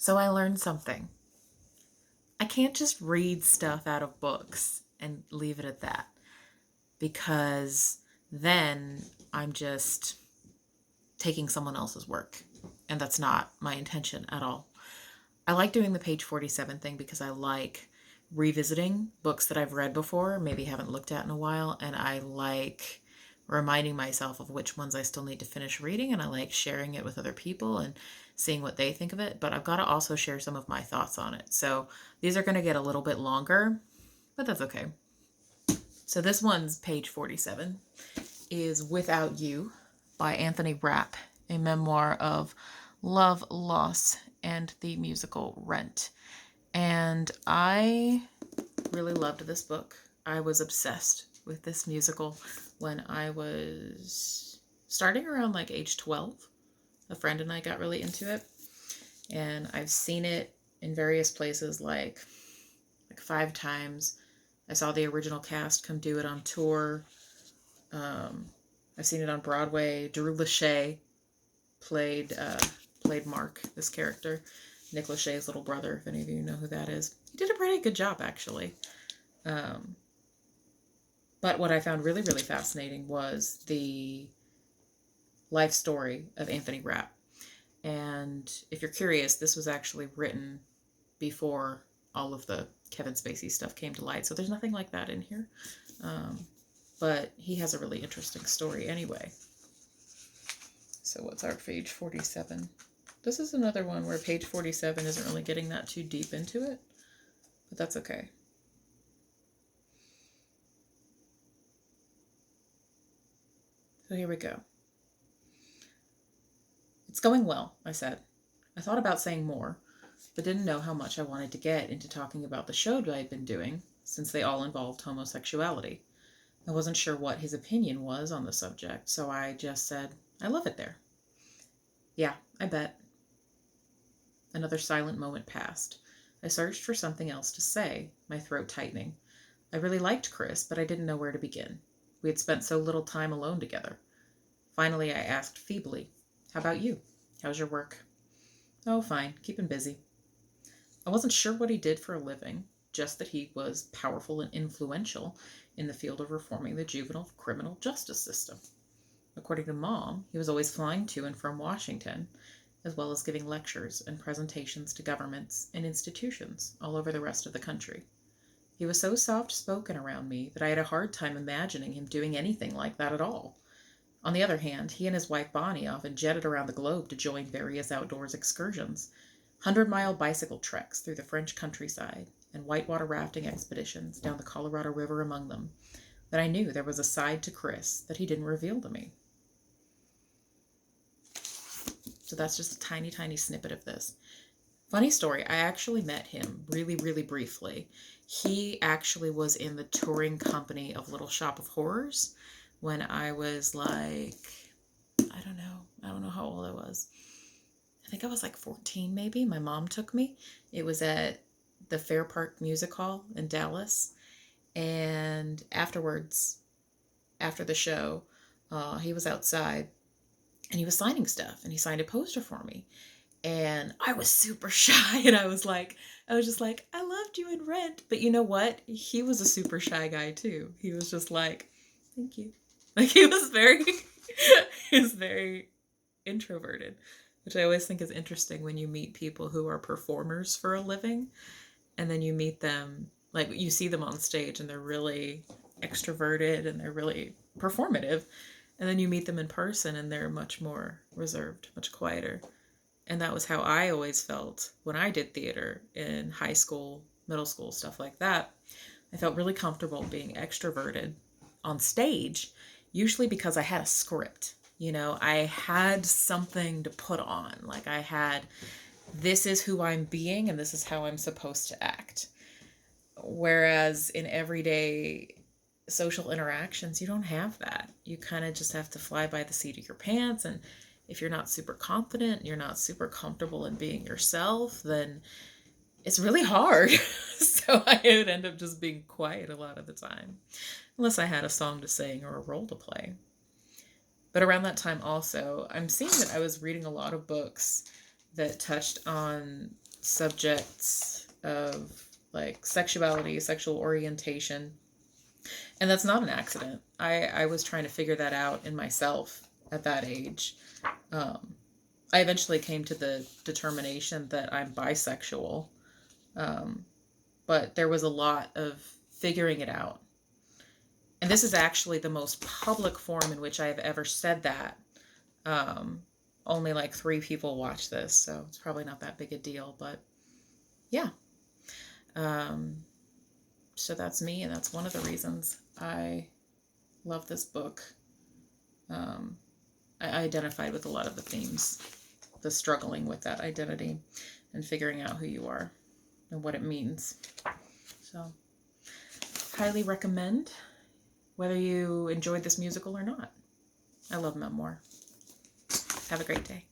So I learned something. I can't just read stuff out of books and leave it at that because then I'm just taking someone else's work. And that's not my intention at all. I like doing the page 47 thing because I like revisiting books that I've read before, maybe haven't looked at in a while, and I like reminding myself of which ones I still need to finish reading, and I like sharing it with other people and seeing what they think of it, but I've got to also share some of my thoughts on it. So these are going to get a little bit longer, but that's okay. So this one's page 47 is Without You by Anthony Rapp, a memoir of love, loss, and the musical Rent. And I really loved this book. I was obsessed with this musical when I was starting around like age 12. A friend and I got really into it. And I've seen it in various places like 5 times. I saw the original cast come do it on tour. I've seen it on Broadway. Drew Lachey played Mark, this character. Nick Lachey's little brother, if any of you know who that is. He did a pretty good job, actually. But what I found really, really fascinating was the life story of Anthony Rapp. And if you're curious, this was actually written before all of the Kevin Spacey stuff came to light. So there's nothing like that in here. But he has a really interesting story anyway. So what's our page 47? This is another one where page 47 isn't really getting that too deep into it, but that's okay. So here we go. It's going well, I said. I thought about saying more, but didn't know how much I wanted to get into talking about the show that I'd been doing, since they all involved homosexuality. I wasn't sure what his opinion was on the subject, so I just said, I love it there. Yeah, I bet. Another silent moment passed. I searched for something else to say, my throat tightening. I really liked Chris, but I didn't know where to begin. We had spent so little time alone together. Finally, I asked feebly, How about you? How's your work? Oh, fine. Keeping busy. I wasn't sure what he did for a living, just that he was powerful and influential in the field of reforming the juvenile criminal justice system. According to Mom, he was always flying to and from Washington, as well as giving lectures and presentations to governments and institutions all over the rest of the country. He was so soft-spoken around me that I had a hard time imagining him doing anything like that at all. On the other hand, he and his wife Bonnie often jetted around the globe to join various outdoors excursions, 100-mile bicycle treks through the French countryside, and whitewater rafting expeditions down the Colorado River among them, that I knew there was a side to Chris that he didn't reveal to me. So that's just a tiny, tiny snippet of this. Funny story, I actually met him really, really briefly. He actually was in the touring company of Little Shop of Horrors when I was like, I don't know how old I was. I think I was like 14 maybe. My mom took me. It was at the Fair Park Music Hall in Dallas. And afterwards, after the show, he was outside and he was signing stuff, and he signed a poster for me. And I was super shy, and I was just like, I loved you in Rent. But you know what? He was a super shy guy too. He was just like, thank you. Like he was very introverted, which I always think is interesting when you meet people who are performers for a living, and then you meet them, like you see them on stage and they're really extroverted and they're really performative. And then you meet them in person and they're much more reserved, much quieter. And that was how I always felt when I did theater in high school, middle school, stuff like that. I felt really comfortable being extroverted on stage, usually because I had a script. I had something to put on. Like I had, this is who I'm being and this is how I'm supposed to act. Whereas in everyday social interactions, you don't have that. You kind of just have to fly by the seat of your pants. And if you're not super confident, you're not super comfortable in being yourself, then it's really hard. So I would end up just being quiet a lot of the time, unless I had a song to sing or a role to play. But around that time also, I'm seeing that I was reading a lot of books that touched on subjects of like sexuality, sexual orientation. And that's not an accident. I was trying to figure that out in myself at that age. I eventually came to the determination that I'm bisexual. But there was a lot of figuring it out. And this is actually the most public forum in which I have ever said that. Only like 3 people watch this, so it's probably not that big a deal, but yeah. So that's me, and that's one of the reasons I love this book. I identified with a lot of the themes, the struggling with that identity and figuring out who you are and what it means. So, highly recommend, whether you enjoyed this musical or not. I love memoir. Have a great day.